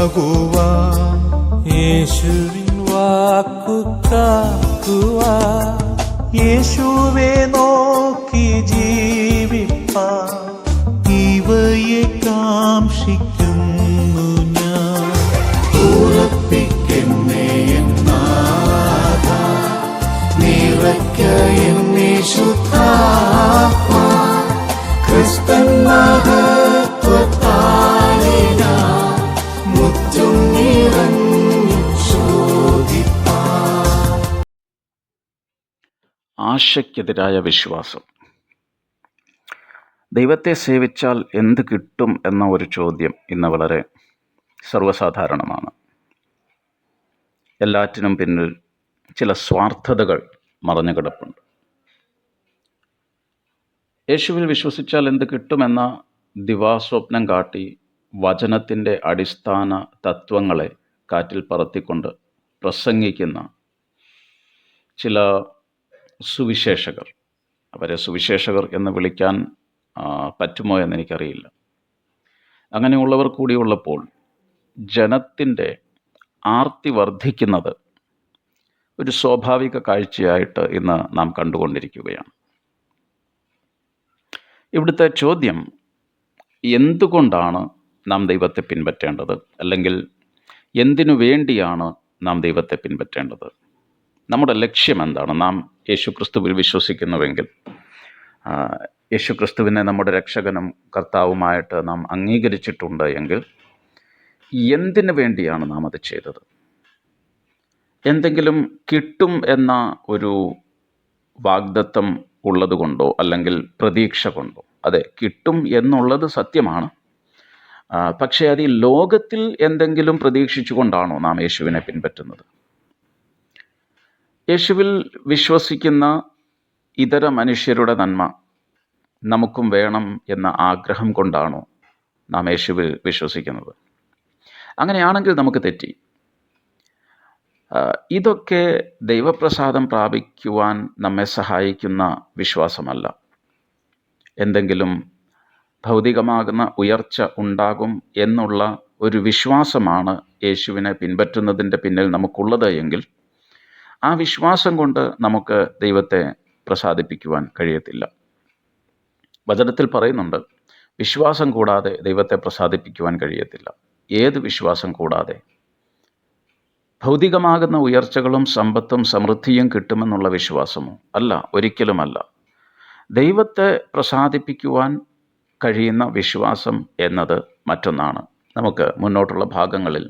ആകുവാൻ, യേശുവിൻ വാക്കു കാക്കുവാൻ, യേശുവെ നോക്കി ജീവിപ്പാൻ ഇവയെ കാംക്ഷിക്കുന്നു ഞാൻ. ഉറപ്പിക്കെന്നെ എന്നാഥ, നിറയ്ക്ക എന്നെ ശുദ്ധാത്മാ, ക്രിസ്തൻ മഹത്വത്താലെ ഞാൻ മുറ്റും നിറഞ്ഞു ശോഭിപ്പാൻ. ആശയ്ക്കെതിരായ വിശ്വാസം. ദൈവത്തെ സേവിച്ചാൽ എന്ത് കിട്ടും എന്ന ഒരു ചോദ്യം ഇന്ന് വളരെ സർവ്വസാധാരണമാണ്. എല്ലാറ്റിനും പിന്നിൽ ചില സ്വാർത്ഥതകൾ മറഞ്ഞു കിടപ്പുണ്ട്. യേശുവിൽ വിശ്വസിച്ചാൽ എന്ത് കിട്ടുമെന്ന ദിവാസ്വപ്നം കാട്ടി വചനത്തിൻ്റെ അടിസ്ഥാന തത്വങ്ങളെ കാറ്റിൽ പറത്തിക്കൊണ്ട് പ്രസംഗിക്കുന്ന ചില സുവിശേഷകർ, അവരെ സുവിശേഷകർ എന്ന് വിളിക്കാൻ പറ്റുമോ എന്നെനിക്കറിയില്ല. അങ്ങനെയുള്ളവർ കൂടിയുള്ളപ്പോൾ ജനത്തിൻ്റെ ആർത്തി വർദ്ധിക്കുന്നത് ഒരു സ്വാഭാവിക കാഴ്ചയായിട്ട് ഇന്ന് നാം കണ്ടുകൊണ്ടിരിക്കുകയാണ്. ഇവിടുത്തെ ചോദ്യം, എന്തുകൊണ്ടാണ് നാം ദൈവത്തെ പിൻപറ്റേണ്ടത്, അല്ലെങ്കിൽ എന്തിനു വേണ്ടിയാണ് നാം ദൈവത്തെ പിൻപറ്റേണ്ടത്? നമ്മുടെ ലക്ഷ്യം എന്താണ്? നാം യേശുക്രിസ്തുവിൽ വിശ്വസിക്കുന്നുവെങ്കിൽ, യേശുക്രിസ്തുവിനെ നമ്മുടെ രക്ഷകനും കർത്താവുമായിട്ട് നാം അംഗീകരിച്ചിട്ടുണ്ട് എങ്കിൽ, എന്തിനു വേണ്ടിയാണ് നാം അത് ചെയ്തത്? എന്തെങ്കിലും കിട്ടും എന്ന ഒരു വാഗ്ദത്തം ഉള്ളതുകൊണ്ടോ അല്ലെങ്കിൽ പ്രതീക്ഷ കൊണ്ടോ? അതെ, കിട്ടും എന്നുള്ളത് സത്യമാണ്. പക്ഷേ അത് ഈ ലോകത്തിൽ എന്തെങ്കിലും പ്രതീക്ഷിച്ചുകൊണ്ടാണോ നാം യേശുവിനെ പിൻപറ്റുന്നത്? യേശുവിൽ വിശ്വസിക്കുന്ന ഇതര മനുഷ്യരുടെ നന്മ നമുക്കും വേണം എന്ന ആഗ്രഹം കൊണ്ടാണോ നാം യേശുവിൽ വിശ്വസിക്കുന്നത്? അങ്ങനെയാണെങ്കിൽ നമുക്ക് തെറ്റി. ഇതൊക്കെ ദൈവപ്രസാദം പ്രാപിക്കുവാൻ നമ്മെ സഹായിക്കുന്ന വിശ്വാസമല്ല. എന്തെങ്കിലും ഭൗതികമാകുന്ന ഉയർച്ച ഉണ്ടാകും എന്നുള്ള ഒരു വിശ്വാസമാണ് യേശുവിനെ പിൻപറ്റുന്നതിൻ്റെ പിന്നിൽ നമുക്കുള്ളത് എങ്കിൽ, ആ വിശ്വാസം കൊണ്ട് നമുക്ക് ദൈവത്തെ പ്രസാദിപ്പിക്കുവാൻ കഴിയത്തില്ല. വചനത്തിൽ പറയുന്നുണ്ട്, വിശ്വാസം കൂടാതെ ദൈവത്തെ പ്രസാദിപ്പിക്കുവാൻ കഴിയത്തില്ല. ഏത് വിശ്വാസം കൂടാതെ? ഭൗതികമാകുന്ന ഉയർച്ചകളും സമ്പത്തും സമൃദ്ധിയും കിട്ടുമെന്നുള്ള വിശ്വാസമോ? അല്ല, ഒരിക്കലുമല്ല. ദൈവത്തെ പ്രസാദിപ്പിക്കുവാൻ കഴിയുന്ന വിശ്വാസം എന്നത് മറ്റൊന്നാണ്. നമുക്ക് മുന്നോട്ടുള്ള ഭാഗങ്ങളിൽ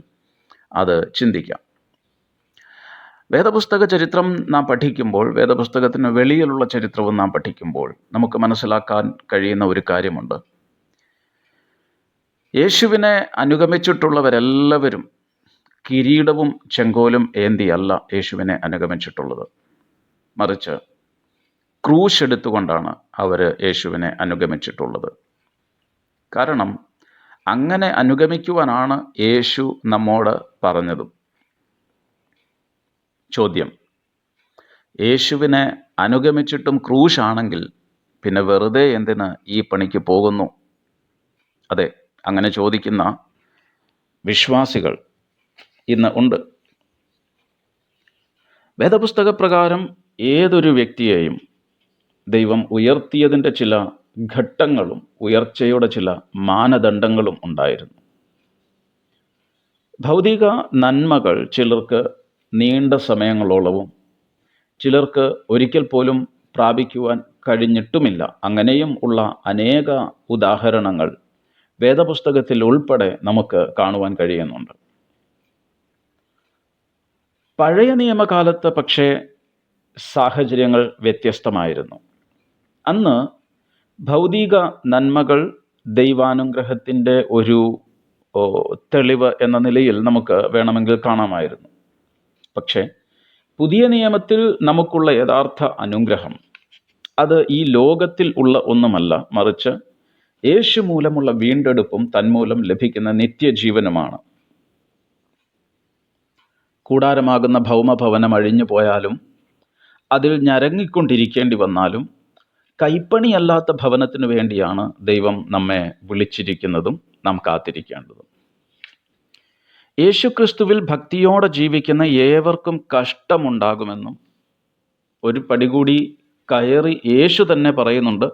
അത് ചിന്തിക്കാം. വേദപുസ്തക ചരിത്രം നാം പഠിക്കുമ്പോൾ, വേദപുസ്തകത്തിന് വെളിയിലുള്ള ചരിത്രവും നാം പഠിക്കുമ്പോൾ നമുക്ക് മനസ്സിലാക്കാൻ കഴിയുന്ന ഒരു കാര്യമുണ്ട്. യേശുവിനെ അനുഗമിച്ചിട്ടുള്ളവരെല്ലാവരും കിരീടവും ചെങ്കോലും ഏന്തിയല്ല യേശുവിനെ അനുഗമിച്ചിട്ടുള്ളത്. മറിച്ച് ക്രൂശ് എടുത്തുകൊണ്ടാണ് അവർ യേശുവിനെ അനുഗമിച്ചിട്ടുള്ളത്. കാരണം അങ്ങനെ അനുഗമിക്കുവാനാണ് യേശു നമ്മോട് പറഞ്ഞതും. ചോദ്യം, യേശുവിനെ അനുഗമിച്ചിട്ടും ക്രൂശാണെങ്കിൽ പിന്നെ വെറുതെ എന്തിന് ഈ പണിക്ക് പോകുന്നു? അതെ, അങ്ങനെ ചോദിക്കുന്ന വിശ്വാസികൾ ഇന്ന് ഉണ്ട്. വേദപുസ്തക പ്രകാരം ഏതൊരു വ്യക്തിയെയും ദൈവം ഉയർത്തിയതിൻ്റെ ചില ഘട്ടങ്ങളും ഉയർച്ചയുടെ ചില മാനദണ്ഡങ്ങളും ഉണ്ടായിരുന്നു. ഭൗതിക നന്മകൾ ചിലർക്ക് നീണ്ട സമയങ്ങളോളവും, ചിലർക്ക് ഒരിക്കൽ പോലും പ്രാപിക്കുവാൻ കഴിഞ്ഞിട്ടുമില്ല. അങ്ങനെയും ഉള്ള അനേക ഉദാഹരണങ്ങൾ വേദപുസ്തകത്തിൽ ഉൾപ്പെടെ നമുക്ക് കാണുവാൻ കഴിയുന്നുണ്ട്. പഴയ നിയമകാലത്ത് പക്ഷേ സാഹചര്യങ്ങൾ വ്യത്യസ്തമായിരുന്നു. അന്ന് ഭൗതിക നന്മകൾ ദൈവാനുഗ്രഹത്തിൻ്റെ ഒരു തെളിവ് എന്ന നിലയിൽ നമുക്ക് വേണമെങ്കിൽ കാണാമായിരുന്നു. പക്ഷേ പുതിയ നിയമത്തിൽ നമുക്കുള്ള യഥാർത്ഥ അനുഗ്രഹം അത് ഈ ലോകത്തിൽ ഉള്ള ഒന്നുമല്ല, മറിച്ച് യേശു മൂലമുള്ള വീണ്ടെടുപ്പും തന്മൂലം ലഭിക്കുന്ന നിത്യജീവനുമാണ്. കൂടാരമാകുന്ന ഭൗമഭവനം അഴിഞ്ഞു പോയാലും അതിൽ ഞരങ്ങിക്കൊണ്ടിരിക്കേണ്ടി വന്നാലും കൈപ്പണിയല്ലാത്ത ഭവനത്തിനു വേണ്ടിയാണ് ദൈവം നമ്മെ വിളിച്ചിരിക്കുന്നതും നാം കാത്തിരിക്കേണ്ടതും. യേശുക്രിസ്തുവിൽ ഭക്തിയോടെ ജീവിക്കുന്ന ഏവർക്കും കഷ്ടമുണ്ടാകുമെന്നും ഒരു പടി കൂടി കയറി യേശു തന്നെ പറയുന്നുണ്ട്,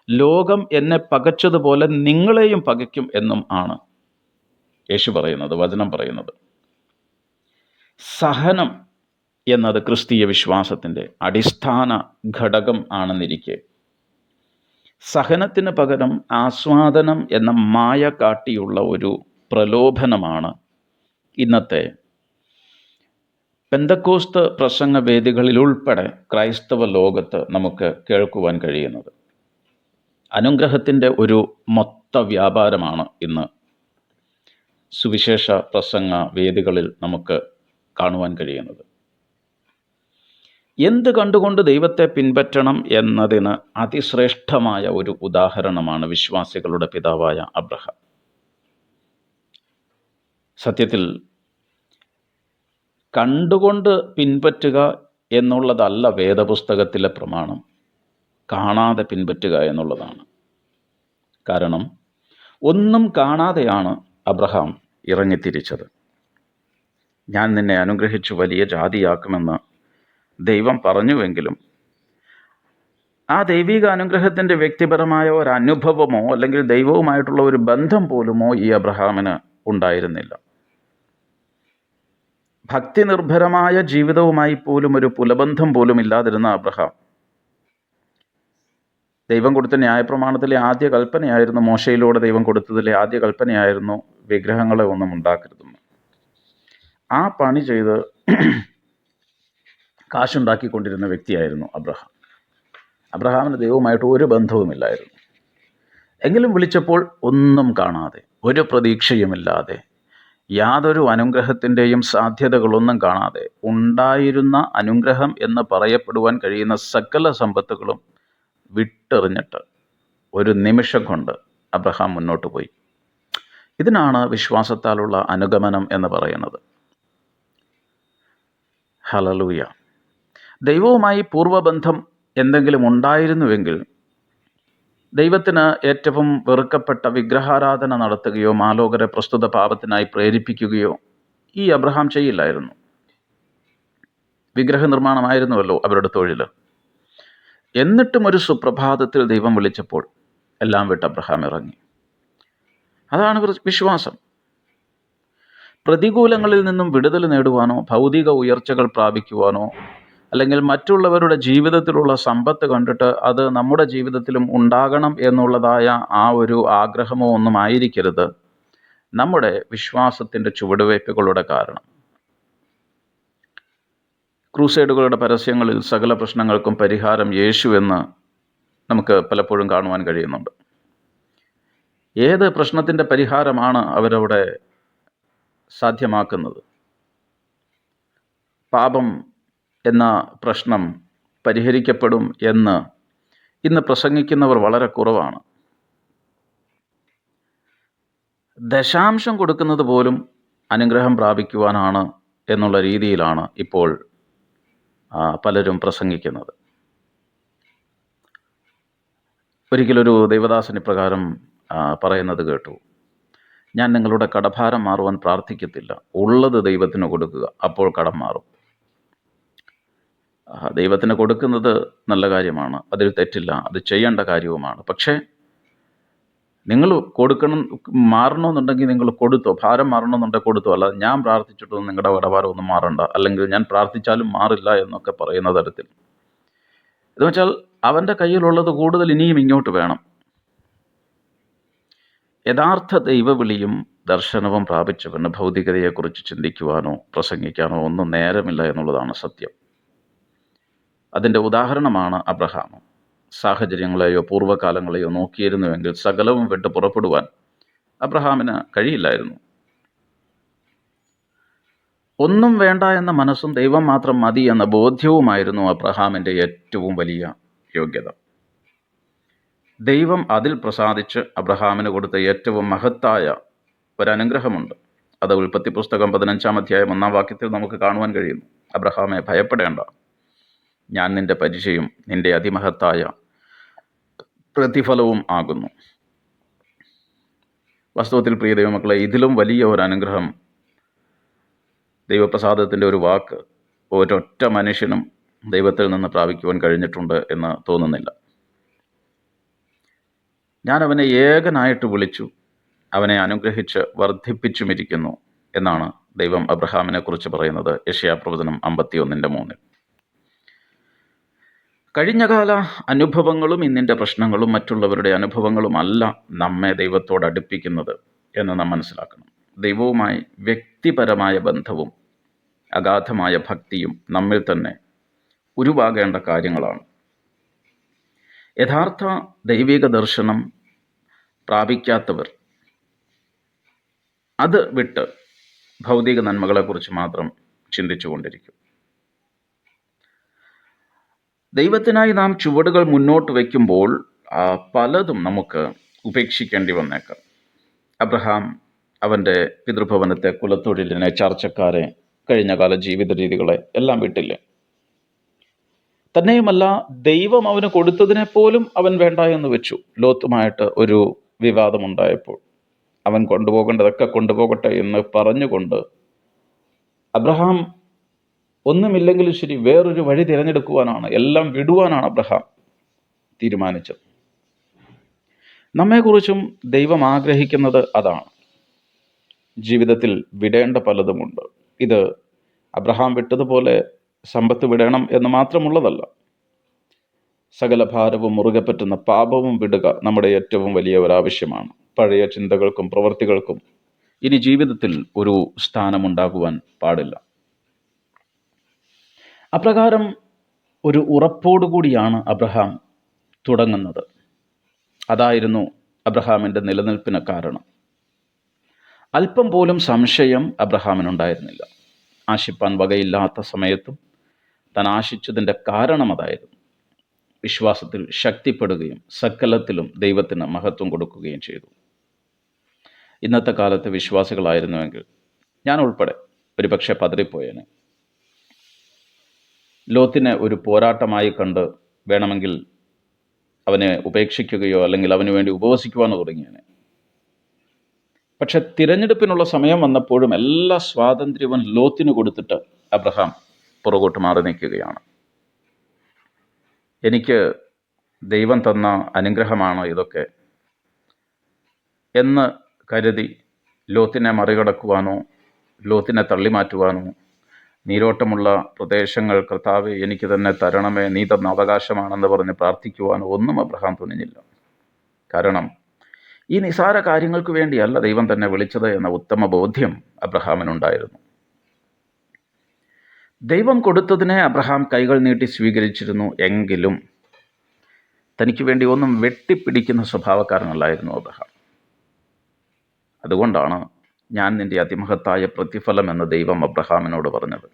ലോകം എന്നെ പകച്ചതുപോലെ നിങ്ങളെയും പകയ്ക്കും എന്നും ആണ് യേശു പറയുന്നത്, വചനം പറയുന്നത്. സഹനം എന്നത് ക്രിസ്തീയ വിശ്വാസത്തിൻ്റെ അടിസ്ഥാന ഘടകം ആണെന്നിരിക്കെ, സഹനത്തിന് പകരം ആസ്വാദനം എന്ന മായ കാട്ടിയുള്ള ഒരു പ്രലോഭനമാണ് ഇന്നത്തെ പെന്തക്കോസ്ത് പ്രസംഗ വേദികളിലുൾപ്പെടെ ക്രൈസ്തവ ലോകത്ത് നമുക്ക് കേൾക്കുവാൻ കഴിയുന്നത്. അനുഗ്രഹത്തിൻ്റെ ഒരു മൊത്ത വ്യാപാരമാണ് ഇന്ന് സുവിശേഷ പ്രസംഗ വേദികളിൽ നമുക്ക് കാണുവാൻ കഴിയുന്നത്. എന്ത് കണ്ടുകൊണ്ട് ദൈവത്തെ പിൻപറ്റണം എന്നതിന് അതിശ്രേഷ്ഠമായ ഒരു ഉദാഹരണമാണ് വിശ്വാസികളുടെ പിതാവായ അബ്രഹാം. സത്യത്തിൽ കണ്ടുകൊണ്ട് പിൻപറ്റുക എന്നുള്ളതല്ല വേദപുസ്തകത്തിലെ പ്രമാണം, കാണാതെ പിൻപറ്റുക എന്നുള്ളതാണ്. കാരണം ഒന്നും കാണാതെയാണ് അബ്രഹാം ഇറങ്ങിത്തിരിച്ചത്. ഞാൻ നിന്നെ അനുഗ്രഹിച്ചു വലിയ ജാതിയാക്കുമെന്ന് ദൈവം പറഞ്ഞുവെങ്കിലും ആ ദൈവിക അനുഗ്രഹത്തിൻ്റെ വ്യക്തിപരമായ ഒരു അനുഭവമോ അല്ലെങ്കിൽ ദൈവവുമായിട്ടുള്ള ഒരു ബന്ധം പോലുമോ ഈ അബ്രഹാമിന് ഉണ്ടായിരുന്നില്ല. ഭക്തി നിർഭരമായ ജീവിതവുമായി പോലും ഒരു പുലബന്ധം പോലും ഇല്ലാതിരുന്ന അബ്രഹാം, ദൈവം കൊടുത്ത ന്യായപ്രമാണത്തിലെ ആദ്യ കൽപ്പനയായിരുന്നു, മോശയിലൂടെ ദൈവം കൊടുത്തതിലെ ആദ്യ കൽപ്പനയായിരുന്നു വിഗ്രഹങ്ങളെ ഒന്നും ഉണ്ടാക്കരുതെന്ന്. ആ പണി ചെയ്ത് കാശുണ്ടാക്കിക്കൊണ്ടിരുന്ന വ്യക്തിയായിരുന്നു അബ്രഹാം. അബ്രഹാമിന് ദൈവവുമായിട്ട് ഒരു ബന്ധവുമില്ലായിരുന്നു. എങ്കിലും വിളിച്ചപ്പോൾ ഒന്നും കാണാതെ, ഒരു പ്രതീക്ഷയുമില്ലാതെ, യാതൊരു അനുഗ്രഹത്തിൻ്റെയും സാധ്യതകളൊന്നും കാണാതെ, ഉണ്ടായിരുന്ന അനുഗ്രഹം എന്ന് പറയപ്പെടുവാൻ കഴിയുന്ന സകല സമ്പത്തുകളും വിട്ടെറിഞ്ഞിട്ട് ഒരു നിമിഷം കൊണ്ട് അബ്രഹാം മുന്നോട്ട് പോയി. ഇതിനാണ് വിശ്വാസത്താലുള്ള അനുഗമനം എന്ന് പറയുന്നത്. ഹല്ലേലൂയ. ദൈവവുമായി പൂർവ്വബന്ധം എന്തെങ്കിലും ഉണ്ടായിരുന്നുവെങ്കിൽ ദൈവത്തിന് ഏറ്റവും വെറുക്കപ്പെട്ട വിഗ്രഹാരാധന നടത്തുകയോ മാലോകരെ പ്രസ്തുത പാപത്തിനായി പ്രേരിപ്പിക്കുകയോ ഈ അബ്രഹാം ചെയ്യില്ലായിരുന്നു. വിഗ്രഹ നിർമ്മാണമായിരുന്നുവല്ലോ അവരുടെ തൊഴിൽ. എന്നിട്ടും ഒരു സുപ്രഭാതത്തിൽ ദൈവം വിളിച്ചപ്പോൾ എല്ലാം വിട്ട് അബ്രഹാം ഇറങ്ങി. അതാണ് വിശ്വാസം. പ്രതികൂലങ്ങളിൽ നിന്നും വിടുതൽ നേടുവാനോ ഭൗതിക ഉയർച്ചകൾ പ്രാപിക്കുവാനോ അല്ലെങ്കിൽ മറ്റുള്ളവരുടെ ജീവിതത്തിലുള്ള സമ്പത്ത് കണ്ടിട്ട് അത് നമ്മുടെ ജീവിതത്തിലും ഉണ്ടാകണം എന്നുള്ളതായ ആ ഒരു ആഗ്രഹമോ ഒന്നും ആയിരിക്കരുത് നമ്മുടെ വിശ്വാസത്തിൻ്റെ ചുവടുവയ്പ്പുകളുടെ കാരണം. ക്രൂസൈഡുകളുടെ പരസ്യങ്ങളിൽ സകല പ്രശ്നങ്ങൾക്കും പരിഹാരം യേശു എന്ന് നമുക്ക് പലപ്പോഴും കാണുവാൻ കഴിയുന്നുണ്ട്. ഏത് പ്രശ്നത്തിൻ്റെ പരിഹാരമാണ് അവരവിടെ സാധ്യമാക്കുന്നത്? പാപം എന്ന പ്രശ്നം പരിഹരിക്കപ്പെടും എന്ന് ഇന്ന് പ്രസംഗിക്കുന്നവർ വളരെ കുറവാണ്. ദശാംശം കൊടുക്കുന്നത് പോലും അനുഗ്രഹം പ്രാപിക്കുവാനാണ് എന്നുള്ള രീതിയിലാണ് ഇപ്പോൾ പലരും പ്രസംഗിക്കുന്നത്. ഒരിക്കലൊരു ദൈവദാസൻ ഇപ്രകാരം പറയുന്നത് കേട്ടു: ഞാൻ നിങ്ങളുടെ കടഭാരം മാറുവാൻ പ്രാർത്ഥിക്കത്തില്ല, ഉള്ളത് ദൈവത്തിന് കൊടുക്കുക, അപ്പോൾ കടം മാറും. ദൈവത്തിന് കൊടുക്കുന്നത് നല്ല കാര്യമാണ്, അതിൽ തെറ്റില്ല, അത് ചെയ്യേണ്ട കാര്യവുമാണ്. പക്ഷേ നിങ്ങൾ കൊടുക്കണം, മാറണമെന്നുണ്ടെങ്കിൽ നിങ്ങൾ കൊടുത്തോ, ഭാരം മാറണമെന്നുണ്ടെങ്കിൽ കൊടുത്തോ, അല്ല ഞാൻ പ്രാർത്ഥിച്ചിട്ടൊന്നും നിങ്ങളുടെ കടഭാരം ഒന്നും മാറണ്ട, അല്ലെങ്കിൽ ഞാൻ പ്രാർത്ഥിച്ചാലും മാറില്ല എന്നൊക്കെ പറയുന്ന തരത്തിൽ. എന്ന് വെച്ചാൽ അവൻ്റെ കയ്യിലുള്ളത് കൂടുതൽ ഇനിയും ഇങ്ങോട്ട് വേണം. യഥാർത്ഥ ദൈവവിളിയും ദർശനവും പ്രാപിച്ചവന് ഭൗതികതയെക്കുറിച്ച് ചിന്തിക്കുവാനോ പ്രസംഗിക്കാനോ ഒന്നും നേരമില്ല എന്നുള്ളതാണ് സത്യം. അതിൻ്റെ ഉദാഹരണമാണ് അബ്രഹാം. സാഹചര്യങ്ങളെയോ പൂർവ്വകാലങ്ങളെയോ നോക്കിയിരുന്നുവെങ്കിൽ സകലവും വിട്ട് പുറപ്പെടുവാൻ അബ്രഹാമിന് കഴിയില്ലായിരുന്നു. ഒന്നും വേണ്ട എന്ന മനസ്സും ദൈവം മാത്രം മതി എന്ന ബോധ്യവുമായിരുന്നു അബ്രഹാമിൻ്റെ ഏറ്റവും വലിയ യോഗ്യത. ദൈവം അതിൽ പ്രസാദിച്ച് അബ്രഹാമിന് കൊടുത്ത ഏറ്റവും മഹത്തായ ഒരനുഗ്രഹമുണ്ട്. അത് ഉൽപ്പത്തി പുസ്തകം 15-ാം അധ്യായം 1-ാം വാക്യത്തിൽ നമുക്ക് കാണുവാൻ കഴിയുന്നു. അബ്രഹാമെ, ഭയപ്പെടേണ്ട, ഞാൻ നിന്റെ പരിചയം നിന്റെ അതിമഹത്തായ പ്രതിഫലവും ആകുന്നു. വാസ്തവത്തിൽ പ്രിയ ദൈവമക്കളെ, ഇതിലും വലിയ ഒരു അനുഗ്രഹം ദൈവപ്രസാദത്തിൻ്റെ ഒരു വാക്ക് ഒരൊറ്റ മനുഷ്യനും ദൈവത്തിൽ നിന്ന് പ്രാപിക്കുവാൻ കഴിഞ്ഞിട്ടുണ്ട് എന്ന് തോന്നുന്നില്ല. ഞാൻ അവനെ ഏകനായിട്ട് വിളിച്ചു, അവനെ അനുഗ്രഹിച്ച് വർദ്ധിപ്പിച്ചുമിരിക്കുന്നു എന്നാണ് ദൈവം അബ്രഹാമിനെ കുറിച്ച് പറയുന്നത് യെശയ്യാപ്രവചനം 51:3. കഴിഞ്ഞകാല അനുഭവങ്ങളും ഇന്നിൻ്റെ പ്രശ്നങ്ങളും മറ്റുള്ളവരുടെ അനുഭവങ്ങളുമല്ല നമ്മെ ദൈവത്തോട് അടുപ്പിക്കുന്നത് എന്ന് നാം മനസ്സിലാക്കണം. ദൈവവുമായി വ്യക്തിപരമായ ബന്ധവും അഗാധമായ ഭക്തിയും നമ്മിൽ തന്നെ ഉരുവാകേണ്ട കാര്യങ്ങളാണ്. യഥാർത്ഥ ദൈവിക ദർശനം പ്രാപിക്കാത്തവർ അത് വിട്ട് ഭൗതിക നന്മകളെക്കുറിച്ച് മാത്രം ചിന്തിച്ചുകൊണ്ടിരിക്കും. ദൈവത്തിനായി നാം ചുവടുകൾ മുന്നോട്ട് വയ്ക്കുമ്പോൾ പലതും നമുക്ക് ഉപേക്ഷിക്കേണ്ടി വന്നേക്കാം. അബ്രഹാം അവൻ്റെ പിതൃഭവനത്തെ, കുലത്തൊഴിലിനെ, ചർച്ചക്കാരെ, കഴിഞ്ഞകാല ജീവിത രീതികളെ എല്ലാം വിട്ടില്ലേ. തന്നെയുമല്ല, ദൈവം അവന് കൊടുത്തതിനെ പോലും അവൻ വേണ്ട എന്ന് വെച്ചു. ലോത്തുമായിട്ട് ഒരു വിവാദമുണ്ടായപ്പോൾ അവൻ കൊണ്ടുപോകേണ്ടതൊക്കെ കൊണ്ടുപോകട്ടെ എന്ന് പറഞ്ഞുകൊണ്ട് അബ്രഹാം ഒന്നുമില്ലെങ്കിലും ശരി വേറൊരു വഴി തിരഞ്ഞെടുക്കുവാനാണ്, എല്ലാം വിടുവാനാണ് അബ്രഹാം തീരുമാനിച്ചത്. നമ്മെക്കുറിച്ചും ദൈവം ആഗ്രഹിക്കുന്നത് അതാണ്. ജീവിതത്തിൽ വിടേണ്ട പലതുമുണ്ട്. ഇത് അബ്രഹാം വിട്ടതുപോലെ സമ്പത്ത് വിടണം എന്ന് മാത്രമുള്ളതല്ല. സകല ഭാരവും മുറുകെ പറ്റുന്ന പാപവും വിടുക നമ്മുടെ ഏറ്റവും വലിയ ഒരാവശ്യമാണ്. പഴയ ചിന്തകൾക്കും പ്രവൃത്തികൾക്കും ഇനി ജീവിതത്തിൽ ഒരു സ്ഥാനമുണ്ടാകുവാൻ പാടില്ല. അപ്രകാരം ഒരു ഉറപ്പോടുകൂടിയാണ് അബ്രഹാം തുടങ്ങുന്നത്. അതായിരുന്നു അബ്രഹാമിൻ്റെ നിലനിൽപ്പിന് കാരണം. അല്പം പോലും സംശയം അബ്രഹാമിനുണ്ടായിരുന്നില്ല. ആശിപ്പാൻ വകയില്ലാത്ത സമയത്തും താൻ ആശിച്ചതിൻ്റെ കാരണം അതായിരുന്നു. വിശ്വാസത്തിൽ ശക്തിപ്പെടുകയും സകലത്തിലും ദൈവത്തിന് മഹത്വം കൊടുക്കുകയും ചെയ്തു. ഇന്നത്തെ കാലത്ത് വിശ്വാസികളായിരുന്നുവെങ്കിൽ ഞാൻ ഉൾപ്പെടെ ഒരുപക്ഷെ പതറിപ്പോയേനെ. ലോത്തിനെ ഒരു പോരാട്ടമായി കണ്ട് വേണമെങ്കിൽ അവനെ ഉപേക്ഷിക്കുകയോ അല്ലെങ്കിൽ അവന് വേണ്ടി ഉപവസിക്കുവാനോ തുടങ്ങിയേനെ. പക്ഷെ തിരഞ്ഞെടുപ്പിനുള്ള സമയം വന്നപ്പോഴും എല്ലാ സ്വാതന്ത്ര്യവും ലോത്തിന് കൊടുത്തിട്ട് അബ്രഹാം പുറകോട്ട് മാറി നിൽക്കുകയാണ്. എനിക്ക് ദൈവം തന്ന അനുഗ്രഹമാണ് ഇതൊക്കെ എന്ന് കരുതി ലോത്തിനെ മറികടക്കുവാനോ ലോത്തിനെ തള്ളിമാറ്റുവാനോ, നീരോട്ടമുള്ള പ്രദേശങ്ങൾ കർത്താവേ എനിക്ക് തന്നെ തരണമേ, നീ തന്ന അവകാശമാണെന്ന് പറഞ്ഞ് പ്രാർത്ഥിക്കുവാനോ ഒന്നും അബ്രഹാം തുനിഞ്ഞില്ല. കാരണം ഈ നിസാര കാര്യങ്ങൾക്ക് വേണ്ടിയല്ല ദൈവം തന്നെ വിളിച്ചത് എന്ന ഉത്തമ ബോധ്യം അബ്രഹാമിനുണ്ടായിരുന്നു. ദൈവം കൊടുത്തതിനെ അബ്രഹാം കൈകൾ നീട്ടി സ്വീകരിച്ചിരുന്നു. എങ്കിലും തനിക്ക് വേണ്ടി ഒന്നും വെട്ടിപ്പിടിക്കുന്ന സ്വഭാവക്കാരനല്ലായിരുന്നു അബ്രഹാം. അതുകൊണ്ടാണ് ഞാൻ നിൻ്റെ അതിമഹത്തായ പ്രതിഫലം എന്ന് ദൈവം അബ്രഹാമിനോട് പറഞ്ഞത്.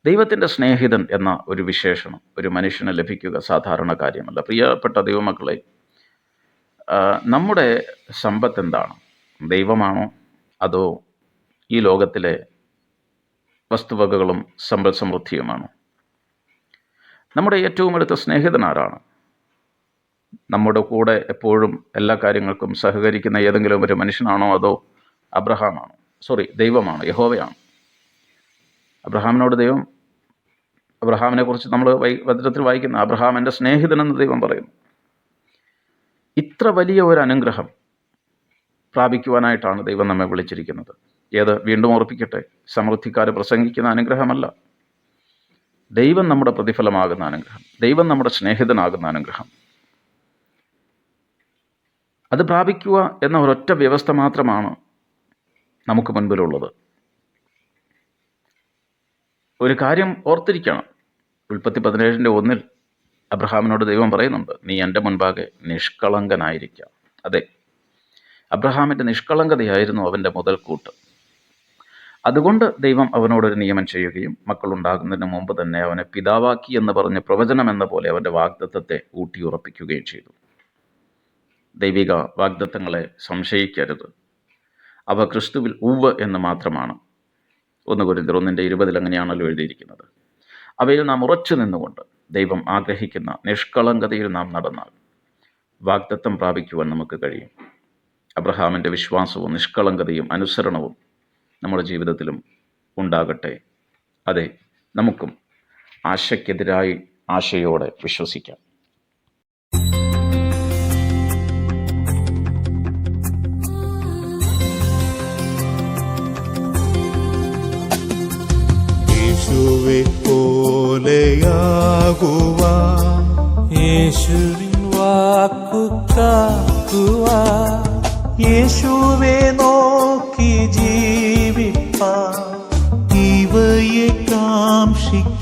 ദൈവത്തിൻ്റെ സ്നേഹിതൻ എന്ന ഒരു വിശേഷണം ഒരു മനുഷ്യന് ലഭിക്കുക സാധാരണ കാര്യമല്ല. പ്രിയപ്പെട്ട ദൈവമക്കളെ, നമ്മുടെ സമ്പത്ത് എന്താണ്? ദൈവമാണോ അതോ ഈ ലോകത്തിലെ വസ്തുവകകളും സമ്പൽ സമൃദ്ധിയുമാണോ? നമ്മുടെ ഏറ്റവും അടുത്ത സ്നേഹിതൻ ആരാണ്? നമ്മുടെ കൂടെ എപ്പോഴും എല്ലാ കാര്യങ്ങൾക്കും സഹകരിക്കുന്ന ഏതെങ്കിലും ഒരു മനുഷ്യനാണോ അതോ അബ്രഹാമാണോ? ദൈവമാണോ? യഹോവയാണോ? അബ്രഹാമിനെ കുറിച്ച് നമ്മൾ വചനത്തിൽ വായിക്കുന്ന അബ്രഹാം എൻ്റെ സ്നേഹിതനെന്ന് ദൈവം പറയുന്നു. ഇത്ര വലിയ ഒരു അനുഗ്രഹം പ്രാപിക്കുവാനായിട്ടാണ് ദൈവം നമ്മെ വിളിച്ചിരിക്കുന്നത്. വീണ്ടും ഓർപ്പിക്കട്ടെ, സമൃദ്ധിക്കാർ പ്രസംഗിക്കുന്ന അനുഗ്രഹമല്ല. ദൈവം നമ്മുടെ പ്രതിഫലമാകുന്ന അനുഗ്രഹം, ദൈവം നമ്മുടെ സ്നേഹിതനാകുന്ന അനുഗ്രഹം. അത് പ്രാപിക്കുക എന്ന ഒരൊറ്റ വ്യവസ്ഥ മാത്രമാണ് നമുക്ക് മുൻപിലുള്ളത്. ഒരു കാര്യം ഓർത്തിരിക്കണം. ഉൽപ്പത്തി 17:1 അബ്രഹാമിനോട് ദൈവം പറയുന്നുണ്ട്, നീ എൻ്റെ മുൻപാകെ നിഷ്കളങ്കനായിരിക്കാം. അതെ, അബ്രഹാമിൻ്റെ നിഷ്കളങ്കതയായിരുന്നു അവൻ്റെ മുതൽക്കൂട്ട്. അതുകൊണ്ട് ദൈവം അവനോടൊരു നിയമം ചെയ്യുകയും മക്കളുണ്ടാകുന്നതിന് മുമ്പ് തന്നെ അവനെ പിതാവാക്കി എന്ന് പറഞ്ഞ് പ്രവചനം എന്ന പോലെ അവൻ്റെ വാഗ്ദത്തത്തെ ഊട്ടിയുറപ്പിക്കുകയും ചെയ്തു. ദൈവിക വാഗ്ദത്തങ്ങളെ സംശയിക്കരുത്. അവ ക്രിസ്തുവിൽ ഉവ്വ് എന്ന് മാത്രമാണ്. 1 കൊരിന്ത്യർ 1:20 അങ്ങനെയാണല്ലോ എഴുതിയിരിക്കുന്നത്. അവയിൽ നാം ഉറച്ചു നിന്നുകൊണ്ട് ദൈവം ആഗ്രഹിക്കുന്ന നിഷ്കളങ്കതയിൽ നാം നടന്നാൽ വാഗ്ദത്തം പ്രാപിക്കുവാൻ നമുക്ക് കഴിയും. അബ്രഹാമിൻ്റെ വിശ്വാസവും നിഷ്കളങ്കതയും അനുസരണവും നമ്മുടെ ജീവിതത്തിലും ഉണ്ടാകട്ടെ. അതെ, നമുക്കും ആശയ്ക്കെതിരായി ആശയോടെ വിശ്വസിക്കാം. യേശുവെ പോലെയാകുവാൻ, യേശുവിൻ വാക്കു കാക്കുവാൻ, യേശുവെ നോക്കി ജീവിപ്പാൻ, ഇവയെ കാംക്ഷിക്ക